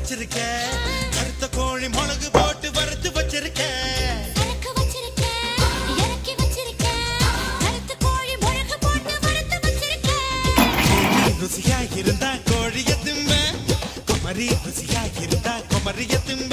வச்சிருக்க கருத்த கோழி மிளகு போட்டு வறுத்து வச்சிருக்க ருசியா இருந்தா கோழிய திம்ப குமரி ருசியா இருந்தா குமரிய திம்ப